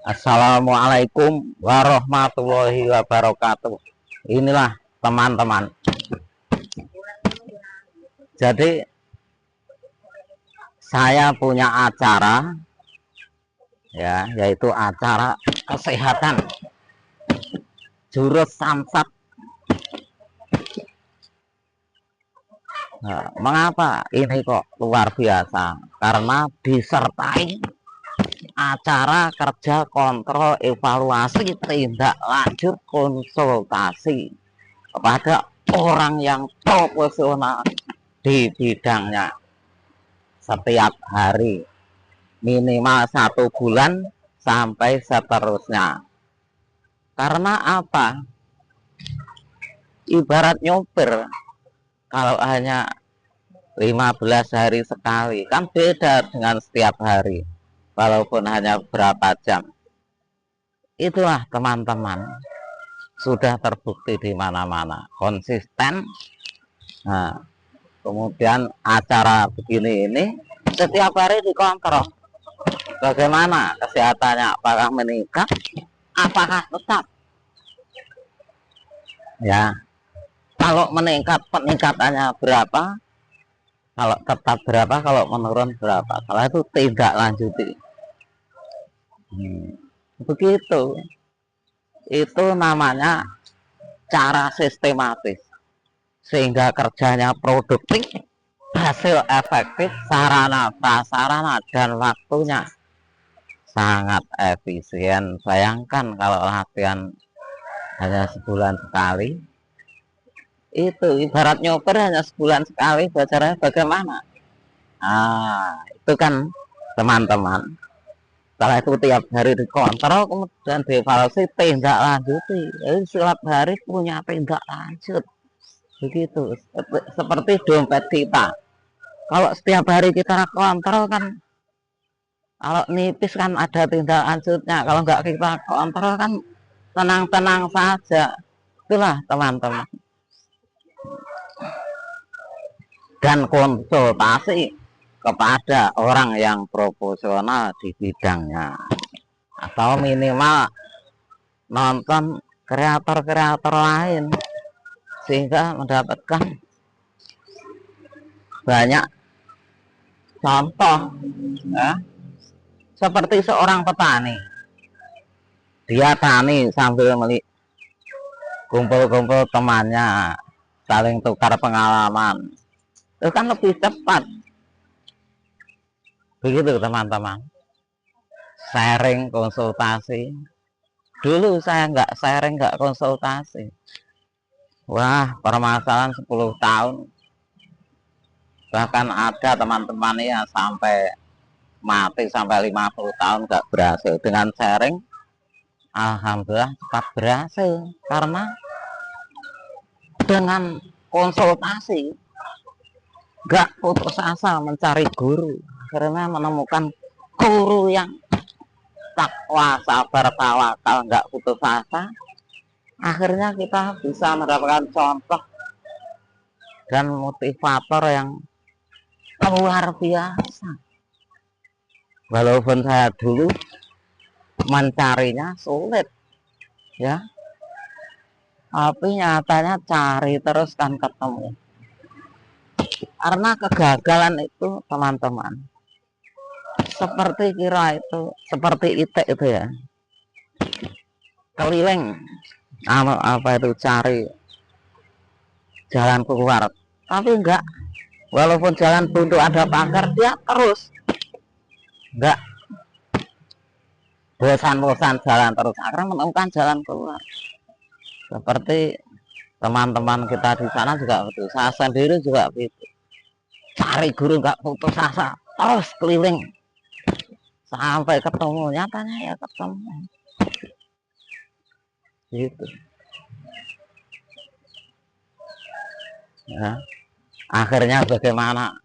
Assalamualaikum warahmatullahi wabarakatuh. Inilah teman-teman. Jadi saya punya acara ya, yaitu acara kesehatan jurus samsat. Nah, mengapa ini kok luar biasa? Karena disertai acara kerja kontrol evaluasi tindak lanjut konsultasi kepada orang yang profesional di bidangnya setiap hari, minimal 1 bulan sampai seterusnya. Karena apa? Ibarat nyopir, kalau hanya 15 hari sekali kan beda dengan setiap hari, walaupun hanya berapa jam. Itulah teman-teman, sudah terbukti di mana-mana, konsisten. Nah, kemudian acara begini ini setiap hari dikontrol bagaimana kesehatannya, apakah meningkat, apakah tetap ya. Kalau meningkat, peningkatannya berapa, kalau tetap berapa, kalau menurun berapa. Kalau itu tidak lanjuti. Begitu. Itu namanya cara sistematis, sehingga kerjanya produktif, hasil efektif, sarana prasarana dan waktunya sangat efisien. Bayangkan kalau latihan hanya sebulan sekali, itu ibarat nyopir hanya sebulan sekali, belajarnya bagaimana? Itu kan teman-teman, setelah itu tiap hari dikontrol, kemudian dievaluasi, tindak lanjuti. Jadi setiap hari punya tindak lanjut. Begitu, seperti dompet kita. Kalau setiap hari kita kontrol kan, kalau nipis kan ada tindak lanjutnya. Kalau nggak kita kontrol kan tenang-tenang saja. Itulah teman-teman. Dan konsultasi kepada orang yang profesional di bidangnya, atau minimal nonton kreator-kreator lain, sehingga mendapatkan banyak contoh ya. Seperti seorang petani, dia tani sambil kumpul-kumpul temannya, saling tukar pengalaman, itu kan lebih cepat. Begitu teman-teman, sharing, konsultasi. Dulu saya nggak sharing, nggak konsultasi, wah permasalahan 10 tahun, bahkan ada teman-teman ya sampai mati, sampai 50 tahun nggak berhasil. Dengan sharing, alhamdulillah cepat berhasil, karena dengan konsultasi nggak putus asa mencari guru, akhirnya menemukan guru yang takwa, sabar, tawakal, nggak putus asa. Akhirnya kita bisa mendapatkan contoh dan motivator yang luar biasa. Walaupun saya dulu mencarinya sulit ya, tapi nyatanya cari terus kan ketemu. Karena kegagalan itu teman-teman, seperti kira itu, seperti itik itu ya, keliling apa itu, cari jalan keluar, tapi enggak. Walaupun jalan buntu ada pagar, dia terus enggak bosan-bosan jalan terus, akhirnya menemukan jalan keluar. Seperti teman-teman kita di sana juga begitu, saya sendiri juga begitu, cari guru nggak putus asa, terus keliling sampai ketemu. Nyatanya ya ketemu gitu ya. Akhirnya bagaimana?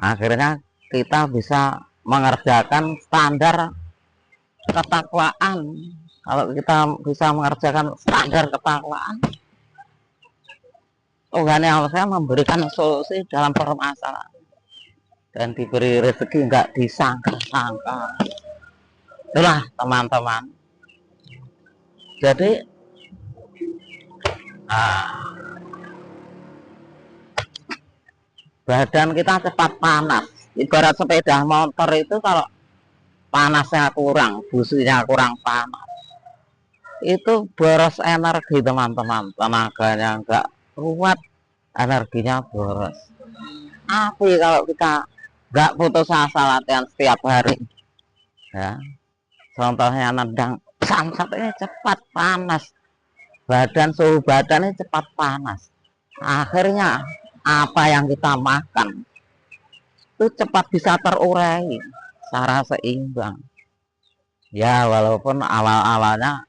Akhirnya kita bisa mengerjakan standar ketakwaan. Kalau kita bisa mengerjakan standar ketakwaan, Tuhan yang saya memberikan solusi dalam permasalahan, dan diberi rezeki nggak disangka-sangka. Itulah teman-teman. Jadi badan kita cepat panas. Ibarat sepeda motor itu kalau panasnya kurang, businya kurang panas, itu boros energi teman-teman, tenaganya enggak kuat, energinya boros. Tapi kalau kita enggak putus asa latihan setiap hari, ya, contohnya nendang samsat ini cepat panas, suhu badannya cepat panas. Akhirnya apa yang kita makan itu cepat bisa terurai secara seimbang. Ya walaupun awal-awalnya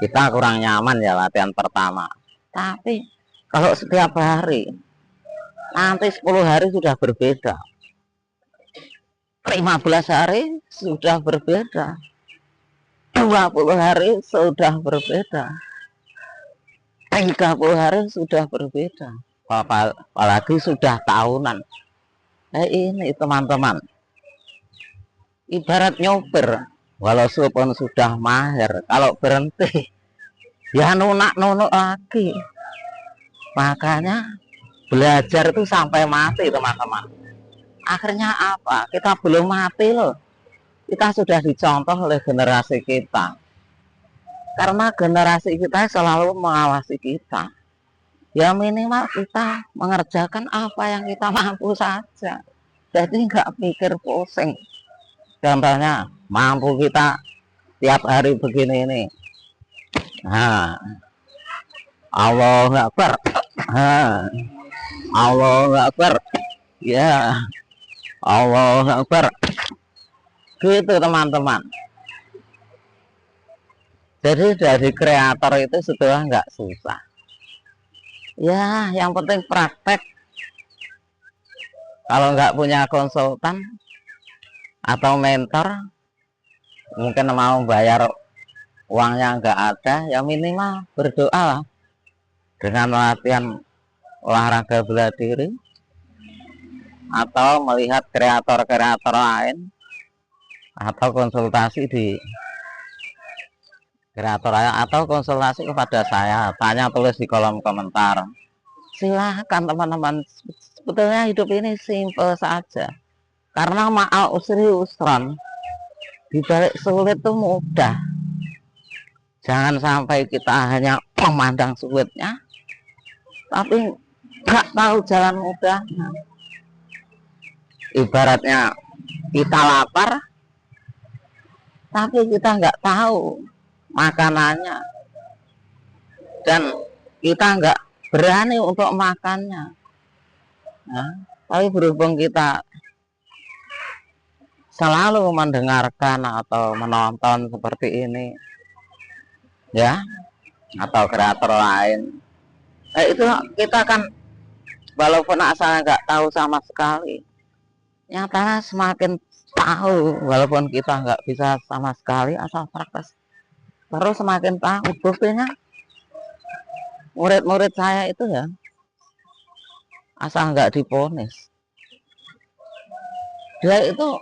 kita kurang nyaman ya latihan pertama, tapi kalau setiap hari nanti 10 hari sudah berbeda, 15 hari sudah berbeda, 20 hari sudah berbeda, 30 hari sudah berbeda, apalagi sudah tahunan. Ini teman-teman, ibarat nyopir, walaupun sudah mahir, kalau berhenti ya nunak-nunuk lagi. Makanya belajar itu sampai mati teman-teman. Akhirnya apa? Kita belum mati loh, kita sudah dicontoh oleh generasi kita, karena generasi kita selalu mengawasi kita. Ya minimal kita mengerjakan apa yang kita mampu saja, jadi nggak pikir pusing. Contohnya mampu kita tiap hari begini ini, nah, Allahu Akbar, Allahu Akbar, ya, Allahu Akbar, gitu teman-teman. Jadi dari kreator itu sudah nggak susah. Ya, yang penting praktek. Kalau nggak punya konsultan atau mentor, mungkin mau bayar uangnya nggak ada, ya minimal berdoa lah. Dengan latihan olahraga bela diri, atau melihat kreator-kreator lain, atau konsultasi di kreator lain, atau konsultasi kepada saya, tanya tulis di kolom komentar. Silahkan teman-teman, sebetulnya hidup ini simple saja, karena ma'al usri usron, dibalik sulit itu mudah. Jangan sampai kita hanya memandang sulitnya, tapi nggak tahu jalan mudahnya. Ibaratnya kita lapar, tapi kita nggak tahu makanannya, dan kita nggak berani untuk makannya. Nah, tapi berhubung kita selalu mendengarkan atau menonton seperti ini, ya, atau kreator lain, itu kita kan walaupun asalnya nggak tahu sama sekali, nyatanya semakin tahu. Walaupun kita nggak bisa sama sekali, asal praktek terus semakin tahu. Buktinya murid-murid saya itu ya, asal nggak diponis, dia itu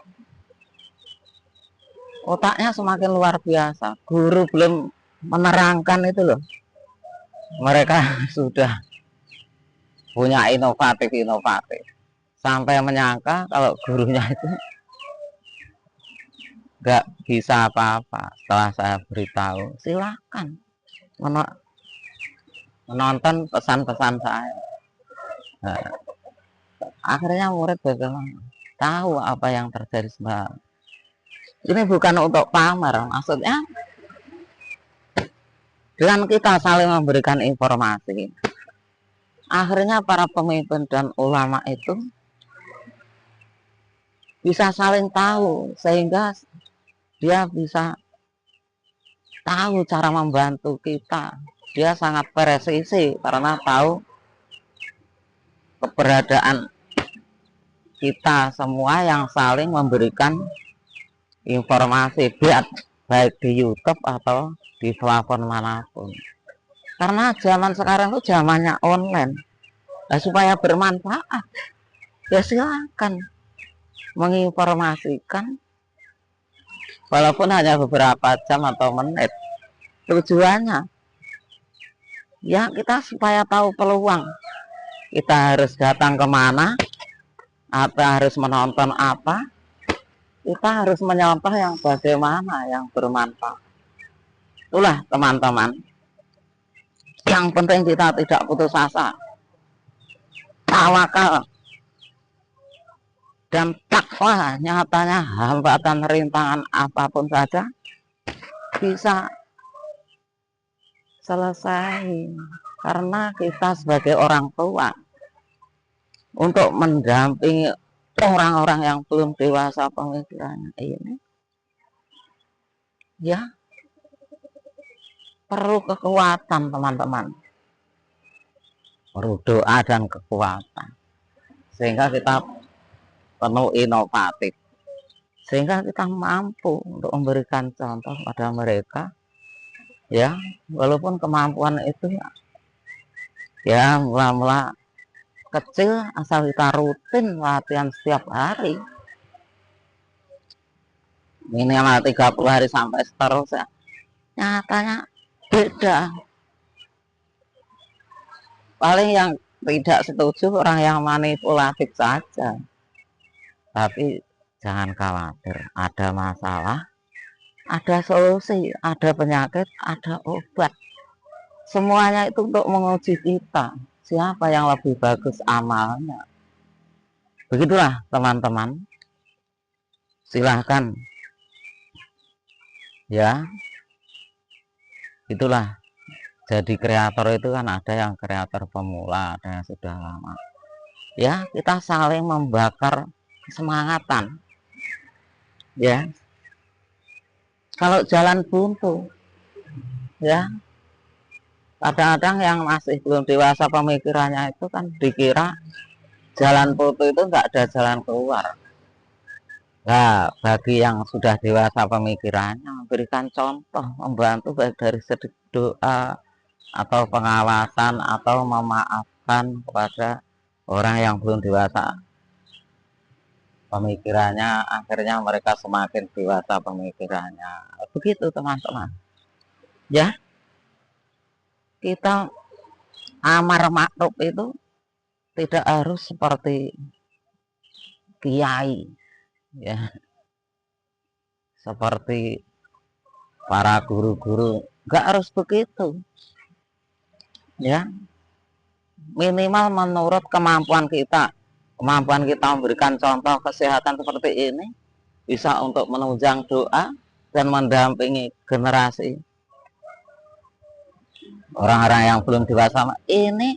otaknya semakin luar biasa. Guru belum menerangkan itu loh, mereka sudah punya inovatif sampai menyangka kalau gurunya itu nggak bisa apa-apa. Setelah saya beritahu, silakan menonton pesan-pesan saya. Nah, akhirnya murid bagaimana tahu apa yang terjadi sebenarnya. Ini bukan untuk pamer, maksudnya dengan kita saling memberikan informasi, akhirnya para pemimpin dan ulama itu bisa saling tahu, sehingga dia bisa tahu cara membantu kita. Dia sangat presisi karena tahu keberadaan kita semua yang saling memberikan informasi, baik di YouTube atau di telepon manapun. Karena zaman sekarang itu zamannya online. Nah, supaya bermanfaat, ya silakan menginformasikan walaupun hanya beberapa jam atau menit. Tujuannya ya kita supaya tahu peluang, kita harus datang kemana, atau harus menonton apa, kita harus menyontoh yang bagaimana, yang bermanfaat. Itulah teman-teman, yang penting kita tidak putus asa, tawakal, dan takwa. Nyatanya hambatan rintangan apapun saja bisa selesai, karena kita sebagai orang tua untuk mendampingi orang-orang yang belum dewasa pemikirannya ini ya perlu kekuatan teman-teman, perlu doa dan kekuatan, sehingga kita penuh inovatif, sehingga kita mampu untuk memberikan contoh pada mereka ya, walaupun kemampuan itu ya mula-mula kecil, asal kita rutin latihan setiap hari minimal 30 hari sampai seterusnya, nyatanya beda. Paling yang tidak setuju orang yang manipulatif saja, tapi jangan khawatir, ada masalah, ada solusi, ada penyakit, ada obat. Semuanya itu untuk menguji kita, siapa yang lebih bagus amalnya. Begitulah teman-teman, silahkan ya. Itulah, jadi kreator itu kan ada yang kreator pemula, ada yang sudah lama ya. Kita saling membakar semangatan ya. Kalau jalan buntu ya, kadang-kadang yang masih belum dewasa pemikirannya itu kan dikira jalan buntu itu enggak ada jalan keluar. Nah, bagi yang sudah dewasa pemikirannya, memberikan contoh, membantu baik dari segi doa atau pengawasan atau memaafkan kepada orang yang belum dewasa pemikirannya, akhirnya mereka semakin dewasa pemikirannya. Begitu teman-teman ya. Kita amar makruf itu tidak harus seperti kiai ya, seperti para guru-guru, nggak harus begitu ya. Minimal menurut kemampuan kita memberikan contoh kesehatan seperti ini, bisa untuk menunjang doa dan mendampingi generasi orang-orang yang belum dewasa ini,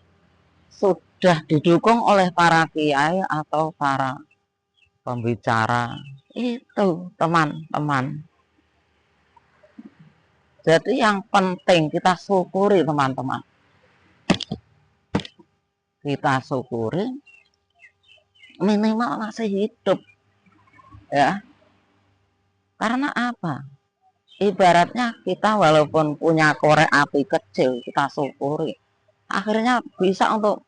sudah didukung oleh para kiai atau para pembicara itu teman-teman. Jadi yang penting kita syukuri teman-teman, kita syukuri minimal masih hidup ya. Karena apa? Ibaratnya kita walaupun punya korek api kecil, kita syukuri, akhirnya bisa untuk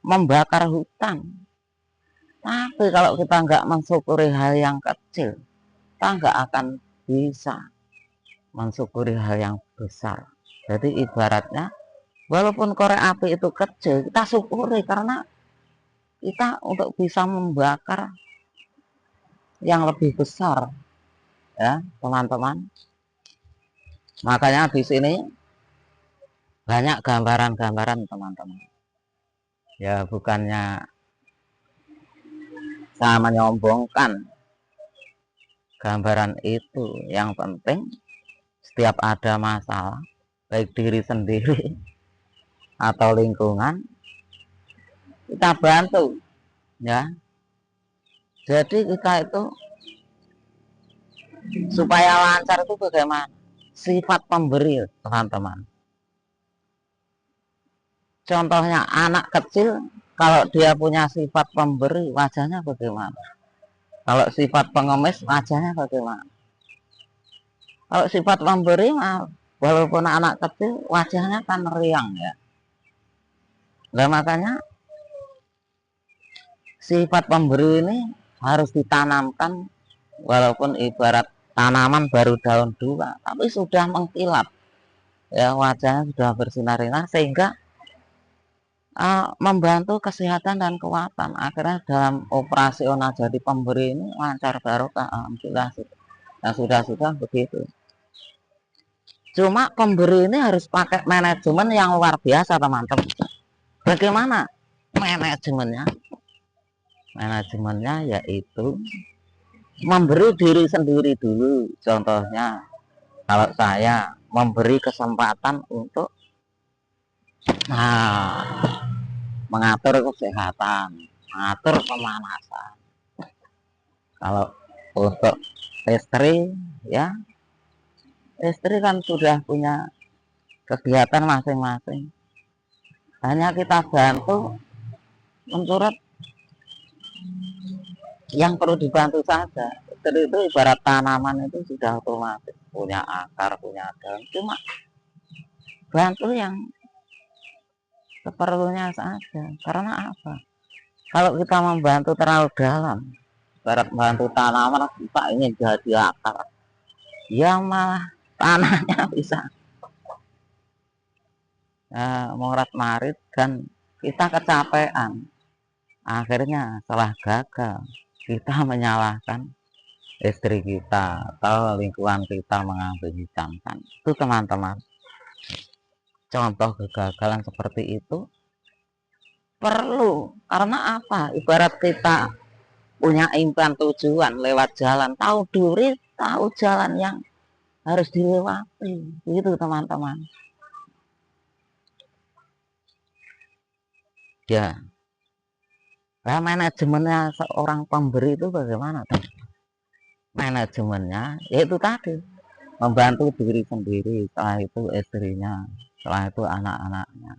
membakar hutan. Tapi kalau kita nggak mensyukuri hal yang kecil, kita nggak akan bisa mensyukuri hal yang besar. Jadi ibaratnya walaupun korek api itu kecil, kita syukuri, karena kita untuk bisa membakar yang lebih besar ya teman-teman. Makanya di sini banyak gambaran-gambaran teman-teman ya, bukannya saya menyombongkan gambaran itu. Yang penting setiap ada masalah, baik diri sendiri atau lingkungan, kita bantu ya. Jadi kita itu supaya lancar itu bagaimana? Sifat pemberi teman-teman. Contohnya anak kecil, kalau dia punya sifat pemberi, wajahnya bagaimana? Kalau sifat pengemis, wajahnya bagaimana? Kalau sifat pemberi, walaupun anak kecil, wajahnya kan riang ya. Nah makanya sifat pemberi ini harus ditanamkan walaupun ibarat tanaman baru daun 2 tapi sudah mengkilap ya, wajahnya sudah bersinar-sinar sehingga membantu kesehatan dan kekuatan. Akhirnya dalam operasional jadi pemberi ini lancar barokah, alhamdulillah. Nah, sudah begitu. Cuma pemberi ini harus pakai manajemen yang luar biasa, teman-teman. Bagaimana manajemennya? Manajemennya yaitu memberi diri sendiri dulu. Contohnya, kalau saya memberi kesempatan untuk mengatur kesehatan, mengatur pemanasan. Kalau untuk istri, ya, istri kan sudah punya kegiatan masing-masing. Hanya kita bantu menurut yang perlu dibantu saja. Istri itu ibarat tanaman, itu sudah otomatis punya akar, punya daun. Cuma bantu yang seperlunya saja. Karena apa? Kalau kita membantu terlalu dalam, ibarat bantu tanaman, kita ingin jadi akar, ya malah tanahnya bisa morat marit dan kita kecapean. Akhirnya setelah gagal, kita menyalahkan istri kita atau lingkungan kita mengambil hitamkan. Itu teman-teman, contoh kegagalan seperti itu perlu. Karena apa? Ibarat kita punya impian tujuan lewat jalan, tahu duri, tahu jalan yang harus dilewati. Begitu teman-teman. Ya. Nah, manajemennya seorang pemberi itu bagaimana? Manajemennya yaitu tadi membantu diri sendiri, setelah itu istrinya, setelah itu anak-anaknya.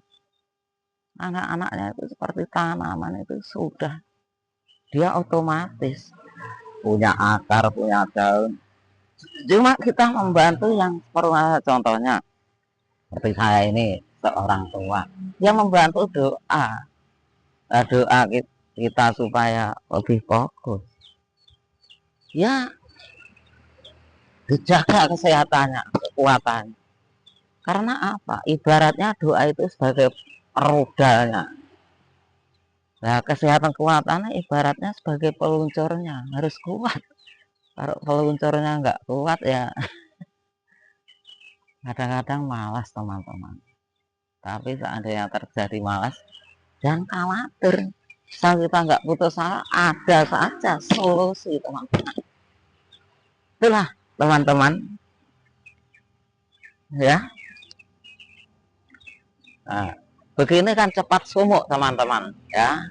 Anak-anaknya itu seperti tanaman, itu sudah dia otomatis punya akar, punya daun. Cuma kita membantu yang seperti, contohnya seperti saya ini seorang tua, dia membantu doa kita supaya lebih fokus, ya, dijaga kesehatannya, kekuatannya. Karena apa? Ibaratnya doa itu sebagai rodanya. Nah, kesehatan kekuatannya ibaratnya sebagai peluncurnya, harus kuat. Kalau peluncurnya nggak kuat, ya kadang-kadang malas teman-teman. Tapi seandainya terjadi malas, jangan khawatir. Asal kita nggak putus asa, ada saja solusi teman-teman. Itulah teman-teman, ya. Nah, begini kan cepat sumuk teman-teman, ya.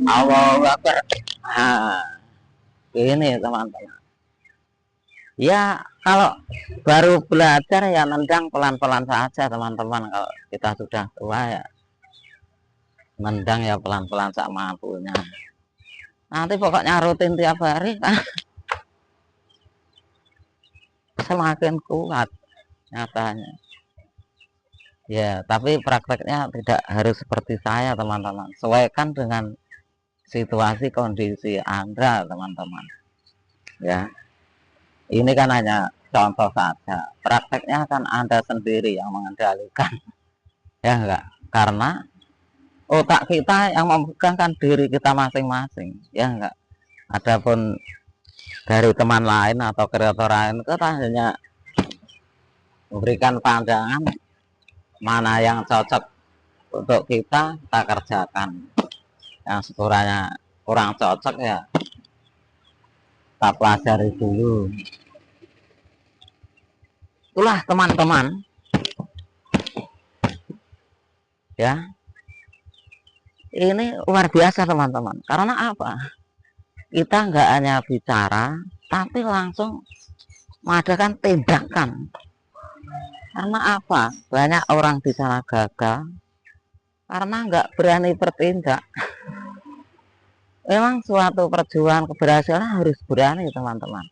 Allahu Akbar. Nah, ini teman-teman. Ya, kalau baru belajar ya nendang pelan-pelan saja teman-teman. Kalau kita sudah tua ya nendang ya pelan-pelan sak mampunya. Nanti pokoknya rutin tiap hari kan semakin kuat nyatanya. Ya, tapi prakteknya tidak harus seperti saya teman-teman. Sesuaikan dengan situasi kondisi Anda teman-teman. Ya, ini kan hanya contoh saja. Prakteknya kan Anda sendiri yang mengendalikan. Ya enggak? Karena otak kita yang memegangkan diri kita masing-masing, ya enggak. Adapun dari teman lain atau kreator lain, kita hanya memberikan pandangan mana yang cocok untuk kita kerjakan. Yang sekiranya kurang cocok ya kita pelajari dulu. Itulah teman-teman, ya. Ini luar biasa teman-teman. Karena apa? Kita nggak hanya bicara, tapi langsung mengadakan tindakan. Karena apa? Banyak orang di sana gagal karena nggak berani bertindak. Memang suatu perjuangan keberhasilan harus berani teman-teman.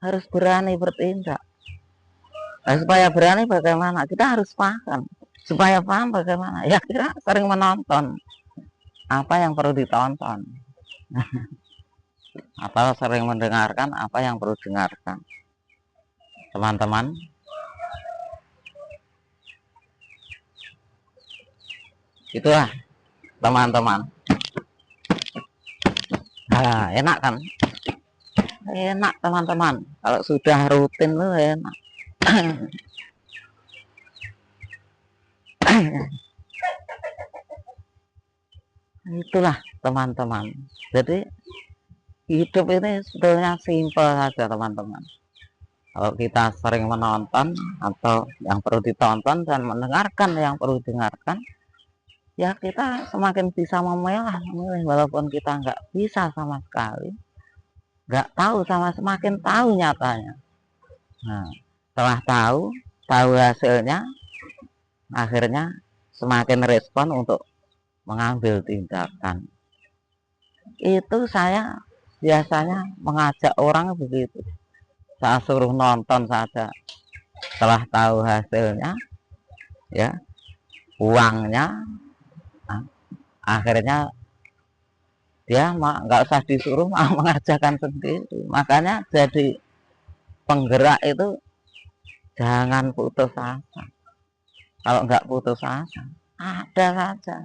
Harus berani bertindak. Nah, supaya berani bagaimana? Kita harus paham. Supaya paham bagaimana? Ya kita sering menonton apa yang perlu ditonton. atau sering mendengarkan apa yang perlu dengarkan. Teman-teman, itulah teman-teman. Nah, enak kan? Enak teman-teman. Kalau sudah rutin tuh enak. Itulah teman-teman. Jadi hidup ini sebetulnya simpel saja teman-teman. Kalau kita sering menonton atau yang perlu ditonton dan mendengarkan yang perlu didengarkan, ya kita semakin bisa memilih, walaupun kita nggak bisa sama sekali, nggak tahu sama semakin tahu nyatanya. Nah, setelah tahu hasilnya, akhirnya semakin respon untuk mengambil tindakan. Itu saya biasanya mengajak orang begitu. Saya suruh nonton saja, setelah tahu hasilnya, ya uangnya, nah, akhirnya dia nggak usah disuruh, malah mengerjakan sendiri. Makanya jadi penggerak itu jangan putus asa. Kalau nggak putus asa, ada saja.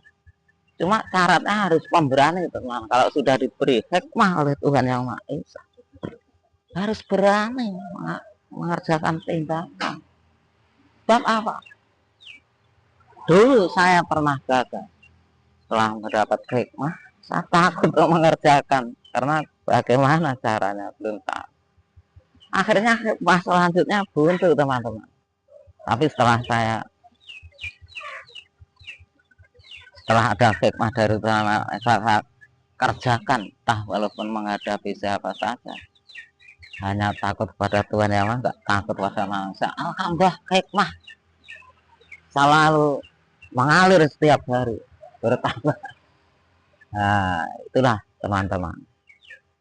Cuma syaratnya harus pemberani teman. Kalau sudah diberi hikmah oleh Tuhan Yang Maha Esa, harus berani mengerjakan tindakan. Sebab apa? Dulu saya pernah gagal. Setelah mendapat hikmah, saya takut untuk mengerjakan. Karena bagaimana caranya belum tahu. Akhirnya hikmah selanjutnya buntu teman-teman. Tapi setelah ada hikmah dari Tuhan, saya kerjakan, walaupun menghadapi siapa saja. Hanya takut pada Tuhan Yang Maha, nggak takut pada manusia. Alhamdulillah hikmah selalu mengalir setiap hari, bertambah. Nah, itulah teman-teman.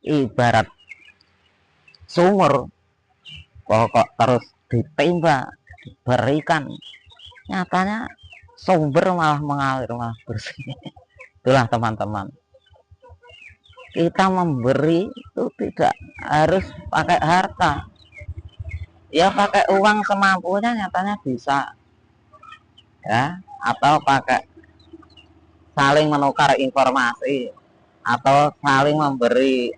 Ibarat sumur, pokok terus ditimba, diberikan, nyatanya sumber malah mengalir, malah bersih. Itulah teman-teman. Kita memberi itu tidak harus pakai harta, ya pakai uang semampunya, nyatanya bisa, ya, atau pakai saling menukar informasi, atau saling memberi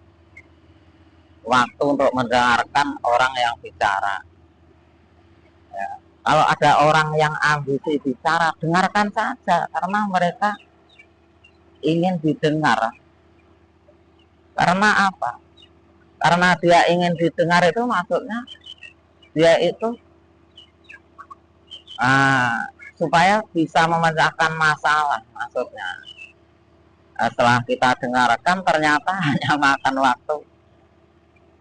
waktu untuk mendengarkan orang yang bicara, ya. Kalau ada orang yang ambisi bicara, dengarkan saja, karena mereka ingin didengar. Karena apa? Karena dia ingin didengar, itu maksudnya dia itu supaya bisa memecahkan masalah, maksudnya. Setelah kita dengarkan, ternyata hanya makan waktu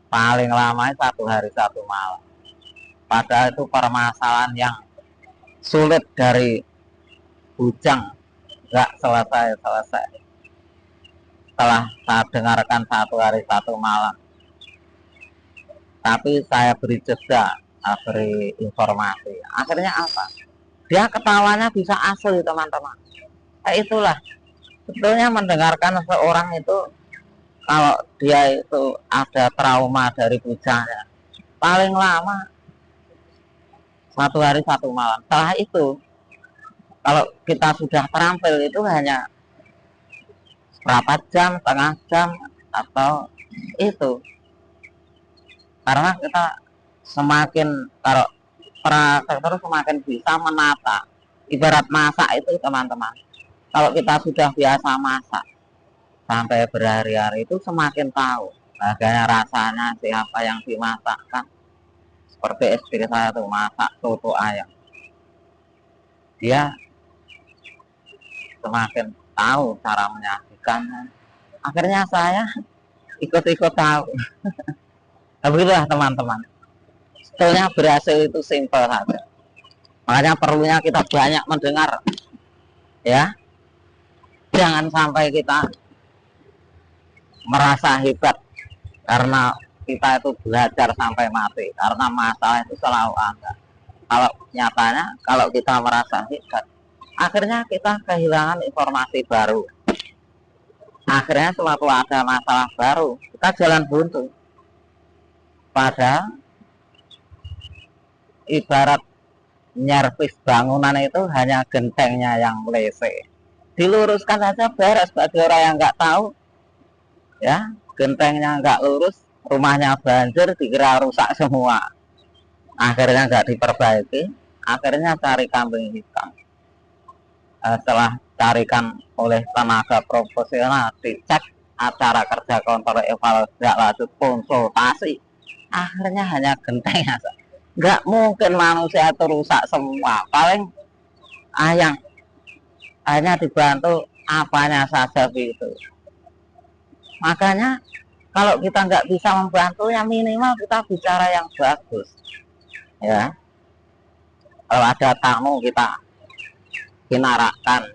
paling lama 1 hari 1 malam. Padahal itu permasalahan yang sulit dari bujang, nggak selesai. Setelah saya dengarkan 1 hari 1 malam, tapi saya beri jeda, saya beri informasi. Akhirnya apa? Dia ketawanya bisa asli teman-teman. Itulah sebetulnya mendengarkan seorang itu, kalau dia itu ada trauma dari bujangnya, paling lama 1 hari 1 malam. Setelah itu, kalau kita sudah terampil, itu hanya berapa jam, setengah jam, atau itu. Karena kita semakin, kalau praktek terus, semakin bisa menata. Ibarat masak itu teman-teman, kalau kita sudah biasa masak sampai berhari-hari, itu semakin tahu bagaimana rasanya, siapa yang dimasakkan. Seperti istri saya tuh masak soto ayam, dia semakin tahu cara menyajikannya. Akhirnya saya ikut-ikut tahu. Begitulah teman-teman. Sebetulnya berhasil itu simpel saja. Makanya perlunya kita banyak mendengar, ya. Jangan sampai kita merasa hebat karena kita itu belajar sampai mati, karena masalah itu selalu ada. Kalau nyatanya, kalau kita merasa hebat, akhirnya kita kehilangan informasi baru. Akhirnya sewaktu ada masalah baru, kita jalan buntu. Padahal ibarat nyervis bangunan itu hanya gentengnya yang lese. Diluruskan saja beres. Bagi orang yang nggak tahu, ya gentengnya nggak lurus, rumahnya banjir, dikira rusak semua. Akhirnya nggak diperbaiki, akhirnya cari kambing hitam. Setelah carikan oleh tenaga profesional, dicek acara kerja kontrol evaluasi lanjut konsultasi, akhirnya hanya gentengnya. Nggak mungkin manusia itu rusak semua, paling yang hanya dibantu apanya saja gitu. Makanya kalau kita nggak bisa membantu, ya minimal kita bicara yang bagus, ya. Kalau ada tamu kita kinarakan,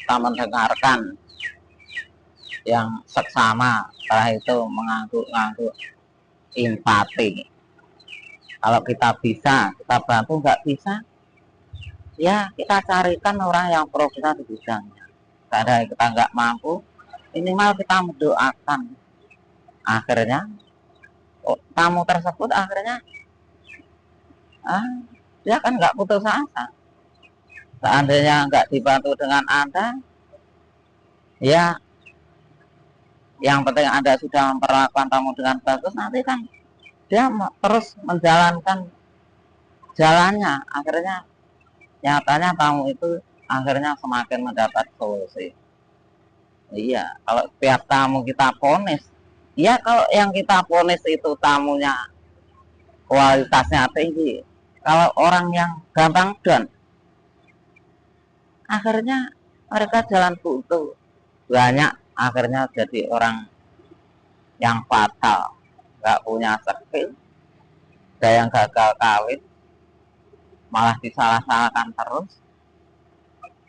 kita mendengarkan yang seksama, setelah itu mengangguk-angguk empati. Kalau kita bisa, kita bantu. Nggak bisa, ya kita carikan orang yang profesional di bidangnya. Karena kita nggak mampu, minimal kita mendoakan. Akhirnya tamu tersebut akhirnya dia kan nggak putus asa. Seandainya nggak dibantu dengan Anda, ya yang penting Anda sudah memperlakukan tamu dengan bagus, nanti kan dia terus menjalankan jalannya. Akhirnya nyatanya tamu itu akhirnya semakin mendapat solusi. Iya, kalau tiap tamu kita ponis, ya kalau yang kita ponis itu tamunya kualitasnya tinggi, kalau orang yang gampang down, akhirnya mereka jalan buntu. Banyak akhirnya jadi orang yang fatal, nggak punya skill, ada yang gagal kawin, malah disalah-salahkan terus.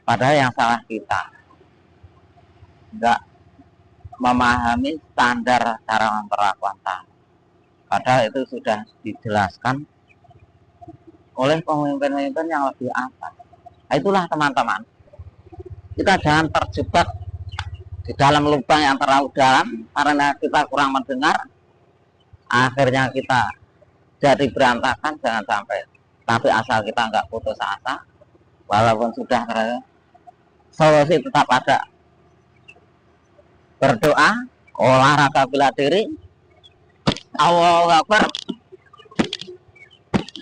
Padahal yang salah kita, nggak memahami standar cara memperlakukan tamu. Padahal itu sudah dijelaskan oleh pemimpin-pemimpin yang lebih atas. Nah, itulah teman-teman, kita jangan terjebak di dalam lubang yang terlalu dalam karena kita kurang mendengar, akhirnya kita jadi berantakan. Jangan sampai. Tapi asal kita nggak putus asa, walaupun sudah solusi tetap ada. Berdoa, olahraga bela diri, Allahu Akbar.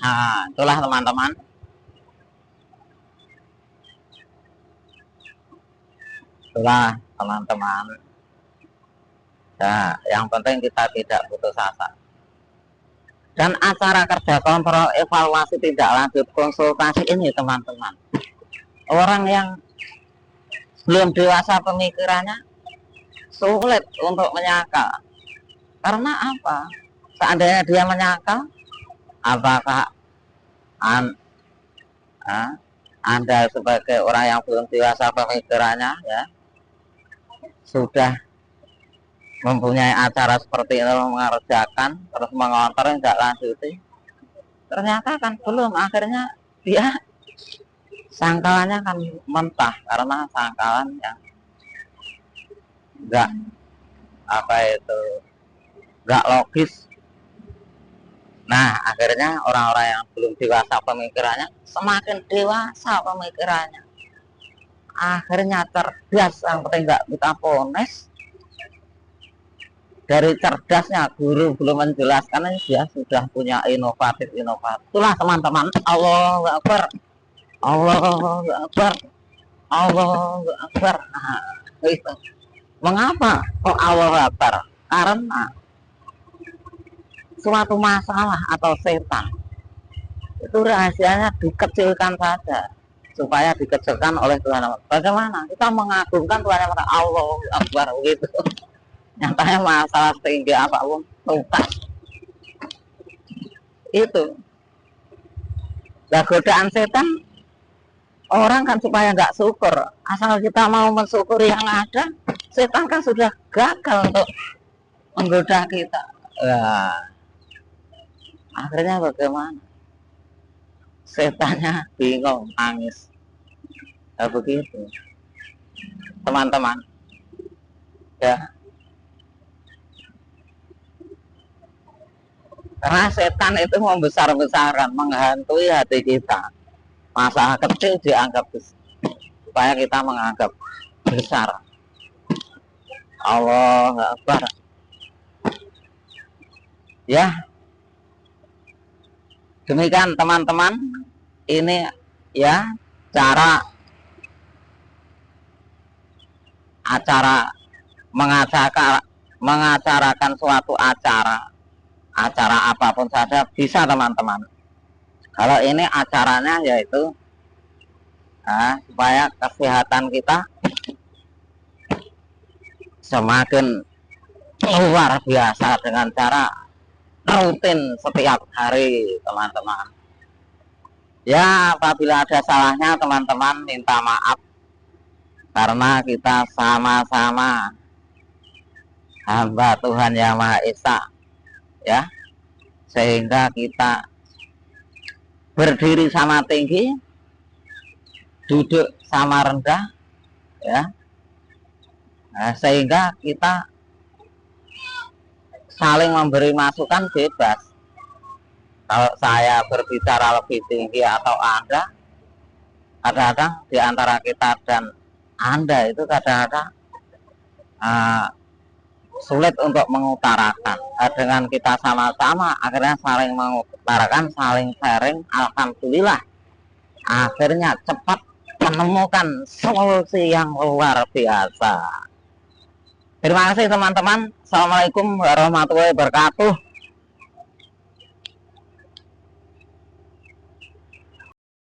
Nah, itulah teman-teman. Itulah teman-teman. Nah, yang penting kita tidak putus asa. Dan acara kerja kontrol evaluasi tindak lanjut konsultasi ini teman-teman, orang yang belum dewasa pemikirannya sulit untuk menyangkal. Karena apa? Seandainya dia menyangkal, apakah Anda sebagai orang yang belum dewasa pemikirannya, ya, sudah mempunyai acara seperti itu, mengerjakan terus mengontrol tidak lanjuti, ternyata kan belum. Akhirnya dia sangkalannya kan mentah karena sangkalan yang enggak enggak logis. Nah, akhirnya orang-orang yang belum dewasa pemikirannya semakin dewasa pemikirannya, akhirnya cerdas. Yang penting enggak kita ponis. Dari cerdasnya guru belum menjelaskan, dia sudah punya inovatif. Itulah teman-teman, Allahu Akbar, Allahu Akbar, Allahu Akbar. Nah, itu. Mengapa kok Allahu Akbar? Karena suatu masalah atau setan itu rahasianya dikecilkan saja, supaya dikecilkan oleh Tuhan. Bagaimana kita mengagungkan Tuhan yang Allahu Akbar gitu? Nyatanya masalah setinggi apapun tuntas. Itu. Nah, godaan setan orang kan supaya nggak syukur. Asal kita mau mensyukuri yang ada, setan kan sudah gagal untuk menggoda kita. Nah, akhirnya bagaimana? Setannya bingung, nangis. Nah, begitu. Teman-teman, Ya, karena setan itu membesar-besarkan, menghantui hati kita. Masalah kecil dianggap besar, supaya kita menganggap besar. Allah Akbar. Ya, demikian teman-teman. Ini ya cara acara mengacarakan suatu acara apapun saja bisa teman-teman. Kalau ini acaranya yaitu supaya kesehatan kita semakin luar biasa dengan cara rutin setiap hari teman-teman. Ya, apabila ada salahnya teman-teman minta maaf, karena kita sama-sama hamba Tuhan Yang Maha Esa, ya, sehingga kita berdiri sama tinggi, duduk sama rendah, ya, sehingga kita saling memberi masukan bebas. Kalau saya berbicara lebih tinggi atau Anda, kadang-kadang di antara kita dan Anda itu kadang-kadang sulit untuk mengutarakan. Dengan kita sama-sama akhirnya saling mengutarakan, saling sharing, alhamdulillah akhirnya cepat menemukan solusi yang luar biasa. Terima kasih teman-teman. Assalamualaikum warahmatullahi wabarakatuh.